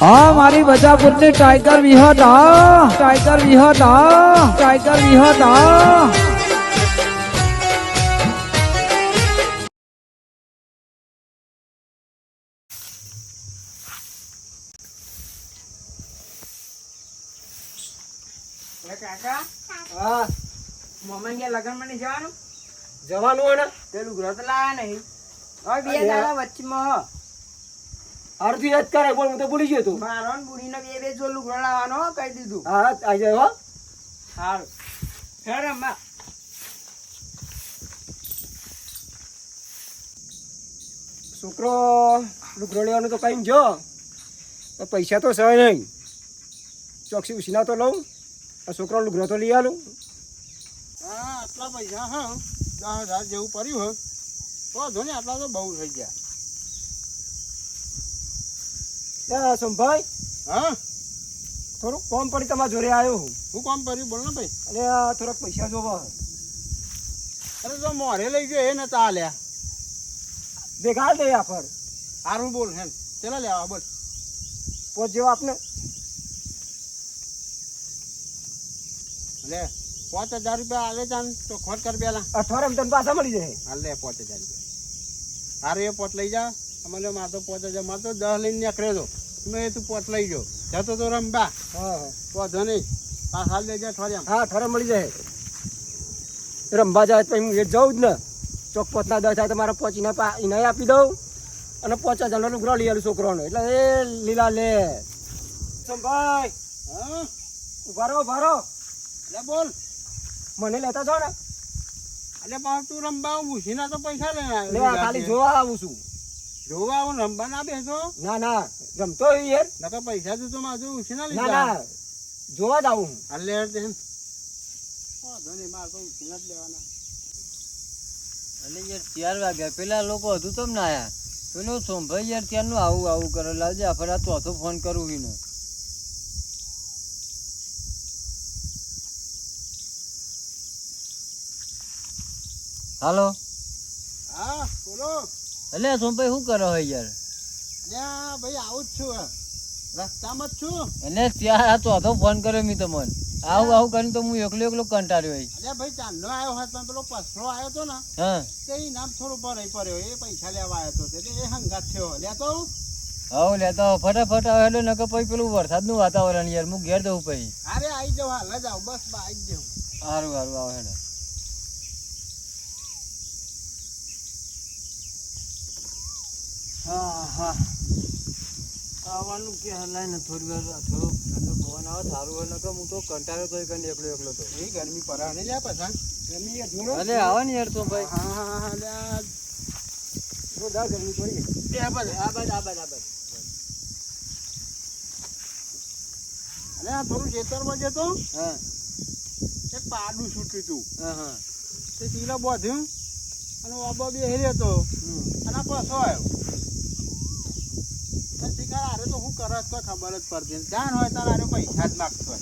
હા મારી બજાપુરની ટાઈગર વિહત હા ટાઈગર વિહત હા ટાઈગર વિહત હા કાકા હા મોમન ગયા લગનમાં નહીં જવાનું જવાનું હોય ને પેલું ગ્રહ તો લાયા નહીં હવે બે દાડા વચ્ચેમાં અડધી યાદ કરે બોલ હું તો ભૂલી ગયો તું મારો ને બુઢીને બે જોલું ગ્રહ લાવવાનો હો, કહી દીધું હા આવી જાય હો સારું ફેર રમવા છોકરો લુગડો લેવાનું તો કઈ જો પૈસા તો સહય નહીં ચોકસી ઉછીના તો લઉં આ છોકરો લુગડો તો લઈ આલું હા આટલા પૈસા હા 10,000 જેવું પડ્યું હોય તો જો ને આટલા તો બહુ થઈ ગયા સંભાઈ હા થોડુંક કોમ પડી તમારા જોડે આવ્યો હું હું કામ કર્યું બોલ ને ભાઈ અને આ થોડાક પૈસા જોવા અરે તો મોરે લઈ ગયો એ નતા આલ્યા ભેગા દે આફર હારું બોલ હે ચલા લેવા બોલ પોચ જેવા આપને લે 5,000 રૂપિયા આલે જાન તો ખોટ કર પેલા અઠવાડિયામાં તને પાછા મળી જાય હાલ લે 5,000 રૂપિયા હારું એ પોટ લઈ જા અમારે માર તો 5,000 માર તો 10 લઈને નીકળ્યો તો મેં તું પોટ લઈ ગયો જતો તો રંબા હા પોધો નહીં પાસ હાલ દે જા અઠવાડિયામાં હા અઠવાડિયા મળી જાય રંબા જાય તો હું એ જાઉં જ ને ચોક પોતના 10 થાય તો મારે પહોંચીને ઇનાય આપી દઉં અને 5,000 લુગડો લઈ આલું છોકરાનો એટલે એ લીલા લે સંભાઈ હા ઉભા રહો લે બોલ મને લેતા છો ને એટલે પાછું તું રંબા ભૂસીના તો પૈસા લઈને લે આ ખાલી જોવા આવું છું જોવા આવું રંબા ના બેસો ના રમતો હોય યાર નકર પૈસા તો માજુ ઉછીના ના લીધા જોવા જ આવું હું હાલે તે ધની માર તો ઉછીના જ લેવાના અને યાર 4 વાગ્યા પેલા લોકો હતું તમ ના આયા પેલો સોમભાઈ યાર ત્યારનું આવું કરે લાવજે આપણે આ ચોથો ફોન કરું વીનો હાલો હા બોલો એટલે સોમભાઈ શું કરો હોય યાર લ્યા ભાઈ આવું જ છું રસ્તામાં જ છું એને ત્યાં આ ચોથો ફોન કર્યો મી તમને આવું કરીને તો હું એકલો કંટાળ્યો હોય અલ્યા ભાઈ ચાંદનો આવ્યો હોય પણ પેલો પસરો આવ્યો તો ને હા તે નામ થોડું પડ્યો એ પૈસા લેવા આવ્યો તો એટલે એ હંગાત થયો લેતો હાઉ લેતો ફટાફટ આવે એટલે નકર પછી પેલું વરસાદનું વાતાવરણ યાર હું ઘેર દઉં પછી અરે આવી જાવ હાલ જ આવ બસ બા આવી જાવ સારું આવે હેડો હા આવવાનું કે હલાય ને થોડી વાર થોડો ઠંડો પવન આવે સારું હોય નકર હું તો કંટાળ્યો તો કરીને એકલો તો એ ગરમી પડે ને લ્યા પાછા ગરમી જોડો અરે આવો ને યાર તો ભાઈ હા લ્યા જોરદાર ગરમી પડી આ બાદ અરે આ થોડું ખેતરમાં જતો હા એક પાડું છૂટ્યું તું હા તે ચીલો બાંધ્યું અને ઓબો બે હેર્યો હતો અને આ પાછો આવ્યો શિકાર આરે તો શું કરે તો ખબર જ પડતી જાણ હોય તારે આરે પૈસા જ માગતો હોય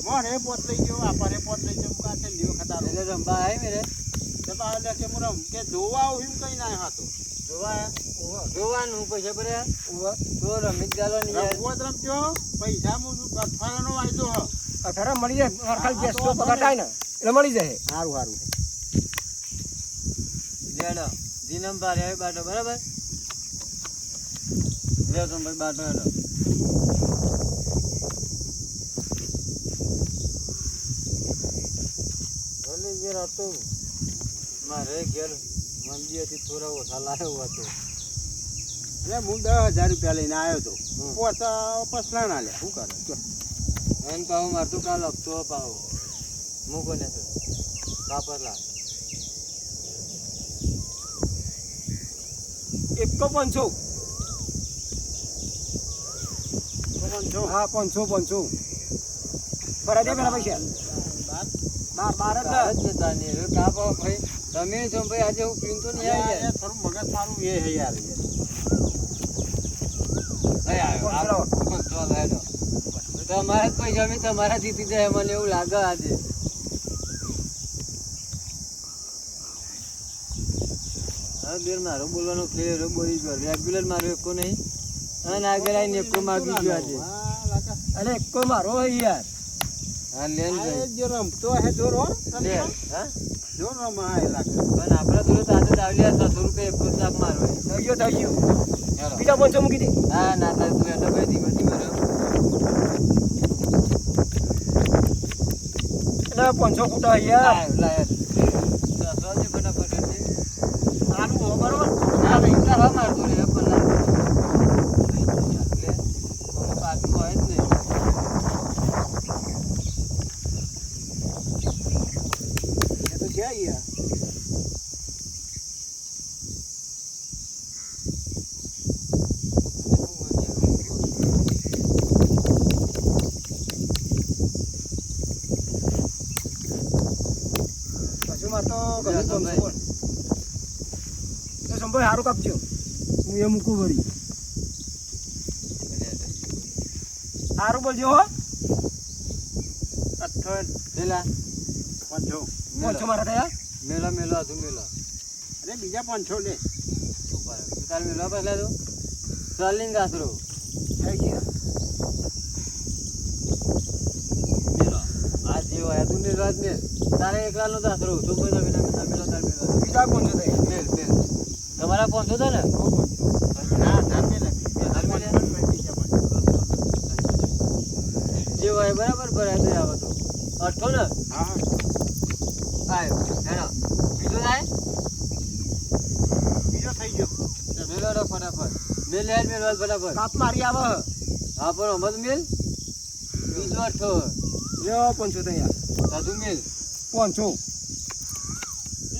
મોરે પોત લઈ ગયો આપરે પોત લઈ ગયો કાતે લીવો ખતારો એટલે રંબા આવી મેરે તે પાડે કે મુરમ કે જોવા આવું એમ કઈ ના હતો જોવાનું પૈસા ભર્યા તો રમી ગાલો ને યાર રમવો જ રમજો પૈસા હું અઠવાડિયાનો વાયદો હ અઠવાડિયા મળી જાય ખાલી ગેસ તો પગાર થાય ને એટલે મળી જાય સારું સારું લેડો જીનમ પારે આવી બાટો બરાબર લે તો ભાઈ બાટો હેડો ભલે ઘેર હતો મારે ઘેર મંદિરથી થોડા ઓછા લાવ્યો હતો એટલે હું 10,000 રૂપિયા લઈને આવ્યો હતો પોતા પસલા ના લે શું કરે એને પાવું મારતું કાલ હપ્તો પાવો મૂકો ને તો કાપરલા એકો 500 હા 500 ભરા દે પેલા પૈસા બાર જ જ નતા ને હવે કાપો ભાઈ તમે છો ભાઈ આજે હું પીનતો નહીં આવી યાર થોડું મગજ સારું એ હે યાર તમારા જ પૈસા મેં તમારા જીતી જાય મને એવું લાગે આજે હા બેન મારો બોલવાનો ક્લિયર બોલી ગયો રેગ્યુલર મારો એકો નહીં અને આગળ આવીને એકો માગી ગયો આજે. હા, લાકા. અરે એકો મારો હોય યાર. હા લે ને આ ભાઈ. એ જો રમતો હે જોર હો. લે હા જો રમાય એ લાકા. પણ આપડે થોડું તાજે દાવલિયા 600 રૂપિયા એકો ચાપ મારો. થઈ ગયો થઈ ગયું. હેલો. બીજા 500 મૂકી દે. હા ના થાય તું એટલે ભાઈ ધીમે ધીમે રહો. એટલે 500 ફૂટા યાર. લાય લાય. 600 છે ફટાફટ એટલે. આનું હો બરોબર. ના ભાઈ ઇન્કાર હા મારતો રે પણ લે. કોમ પાકી હોય જ ને. એ તો છે યાર. પછી માં તો ગમે જા, તો સંભાઈ. બોલ. તો સંભાઈ હારું કાપજો. હું એ મૂકું વળી. હારું બોલજો હો. 58 લેલા 500. 500 મારા થયા. મેલો મેલો હજુ મેલો. અરે બીજા 500 લે. ઉપર તાર મેલો પહેલા તું. ચાલીને ગાસરો. થઈ ગયા. મેલો. આ જે હોય તું મેલો જ મેલ. તારે એકલાનો દાસરો. તું કોઈ જમીન મેલો તાર મેલો. બીજા 500 થયા. મેલ મેલ. તમારા 500 હતા ને? ના ધાને લે. તાર મેલે. બીજા 500. જે હોય બરાબર ભરાય તો આવે તો. 800 ને? હા. આયો. હેલો. બીજો થાય? બીજો થઈ ગયો. મેલો રો ફટાફટ. મેલ હેડ મેલ વાલ ફટાફટ. કાપ મારી આવે. હા પણ હમણાં મેલ. બીજો 800. લ્યો 500 થયા. સાધુ મેલ. 500.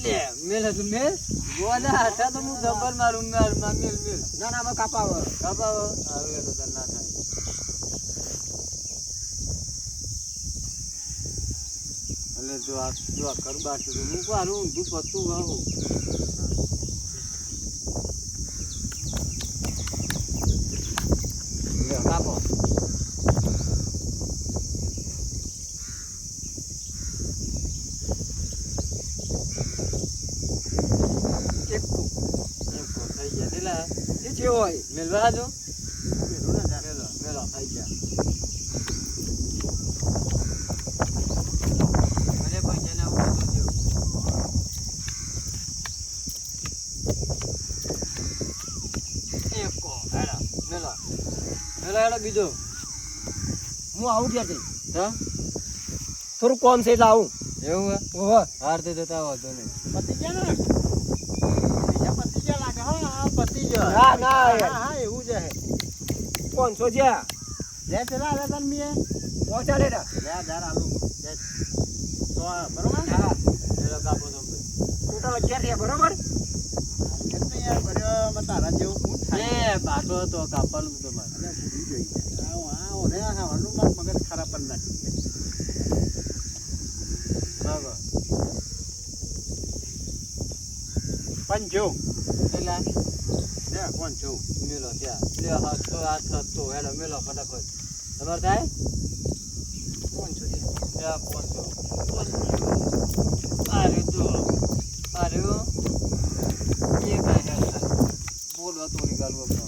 લે મેલ હતું મેલ. ગોડા હતા તો હું જબર મારું મેલ મેલ મેલ. ના ના આમાં કાપ આવે. કાપાવો. હારું એનો તને ના થાય. એટલે જો આ કર બાટલું તો હું હારું ઊંધું પતું ગાઉં. લે કાપો. એકકો. એમ કો થઈ ગયા તેલા. એ જે હોય. મેલવા જો. પેલું ના ધાને. મેલો મેલો થઈ ગયા. મને પૈસા ના ઉભો જો. એકો હેડા મેલો. મેલો હેડો બીજો. હું આવું ક્યાંથી. હા થોડું કોમ છે એટલે આવું. એવું હે ઓહો. હાર તે જતા વાંધો નહીં. પતી ગયા ને? બીજા પતી ગયા લાગે. હા, હા, પતી ગયા. ના, ના, હા, યાર. હા, એવું જ હે. 500 જ્યાં. લે પેલા આલે તને મીએ. પહોંચા લેતા. લે ધાર આલુ. લે. તો બરોબર? હા. મેલો કાપો તમે. ટોટલ 11 થયા બરોબર. એટલે યાર ભર્યો માં તારા જેવું હું થાય. એ બાટો તો કાપવાનું તમારે. અરે ભૂલી જોઈ. આવો રે હા હનું માર મગજ ખરાબ પણ નાખી. બરાબર. 500. પેલા લે 500. મેલો ત્યાં. લે હાથ તો હેલો મેલો ફટાફટ. તમારે થાય? 500 થયા. લે 500. અરે તો અરે ये काय है बोलवा तो निकाल वो अपना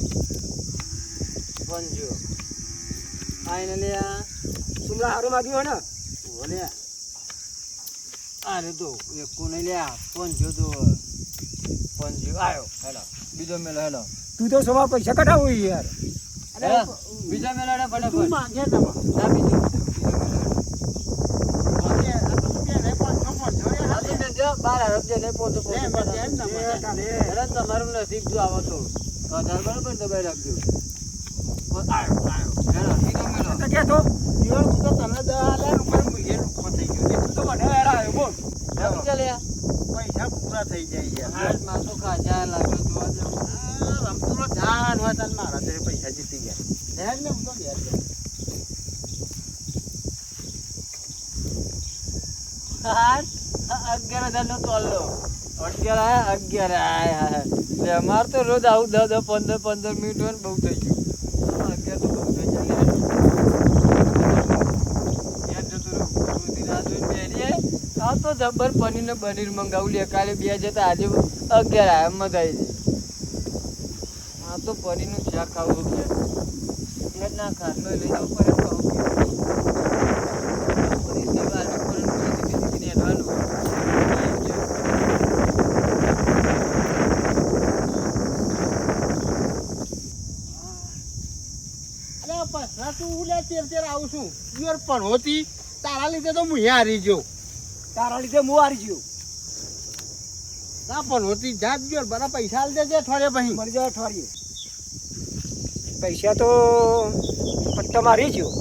500 आईने लिया સુમરા હારું માગ્યું હોય ને. બોલે अरे तो एक को नहीं लिया 500 तो 500 आयो हेलो बीजो मेलो हेलो તું તો સવા પૈસા કઢાવું યાર. बीजा मेलो ने તું फटाफट માંગે તમે. ना बीजो બોલે આ તો રૂપિયા રે 500 રે. अभी मैं जो 12 रुपया ले 500 લે મને એમ ના મને. अरे તમારું નસીબ જો આવો તો 1000 બરાબર દબાઈ રાખજો આયો આયો હેલો બીજો મેલો તો કે તો ઈવન તું તો તને 10,000 રૂપિયા મુજે રૂપિયા થઈ ગયો. તું તો મને હેરા આવ્યો બોલ. કેમ ચાલે પૈસા પૂરા થઈ જાય યાર. આજ માં તો ખાજા લાગ્યો જોવા જો રમતુનો જાન હોય તને મારા જોડે પૈસા જીતી ગયા. હેડ ને હું તો ઘેર ગયા. હાર 11,000 નો તોલો 11 આયા લે અમાર તો રોજ આવું 10 15 મિનિટ હોય ને બહુ થઈ ગયું 11 તો બહુ થઈ જાય યાર જતો રહો રોજી રાત જોઈને બેરીએ આ તો જબર પનીર ને મંગાવું લે કાલે 2 જતા આજે 11 આયા મજા આવી જાય આ તો પરીનું શાક ખાવું કે એટલે ના ખાટલો લઈ જવું પડે કહું કે પરી સેવા આલવી પડે ને દીકરીને હેડવાનું અરે પછરા તું લે તેર આવું છું યાર પણ હોતી તારા લીધે તો હું અહીંયા હારી ગયો તારા લીધે હું હારી ગયો. ના પણ હોતી જાત ગયો બરા પૈસા આલ દેજે અઠવાડિયે પછી મળી જાય અઠવાડિયે. પૈસા તો પટ્ટા મારી ગયો.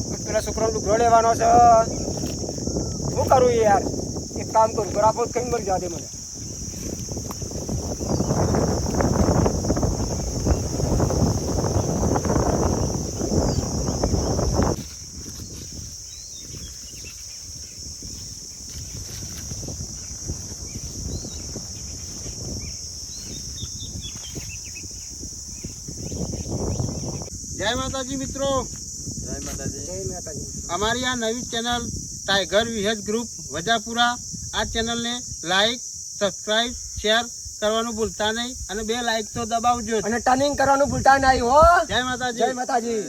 પણ પેલા છોકરાનો લુગડો લેવાનો છે. શું કરું યાર? એક કામ કરું, બરાબર કઈ મળી જવા દે મને. જય માતાજી મિત્રો, જય માતાજી. જય માતાજી. અમારી આ નવી ચેનલ ટાઈગર વિહેજ ગ્રુપ વજાપુરા, આ ચેનલને લાઈક, સબસ્ક્રાઇબ, શેર કરવાનું ભૂલતા નહીં અને 2 લાઈક તો દબાવજો. અને ટર્નિંગ કરવાનું ભૂલતા નહીં હો. જય માતાજી. જય માતાજી.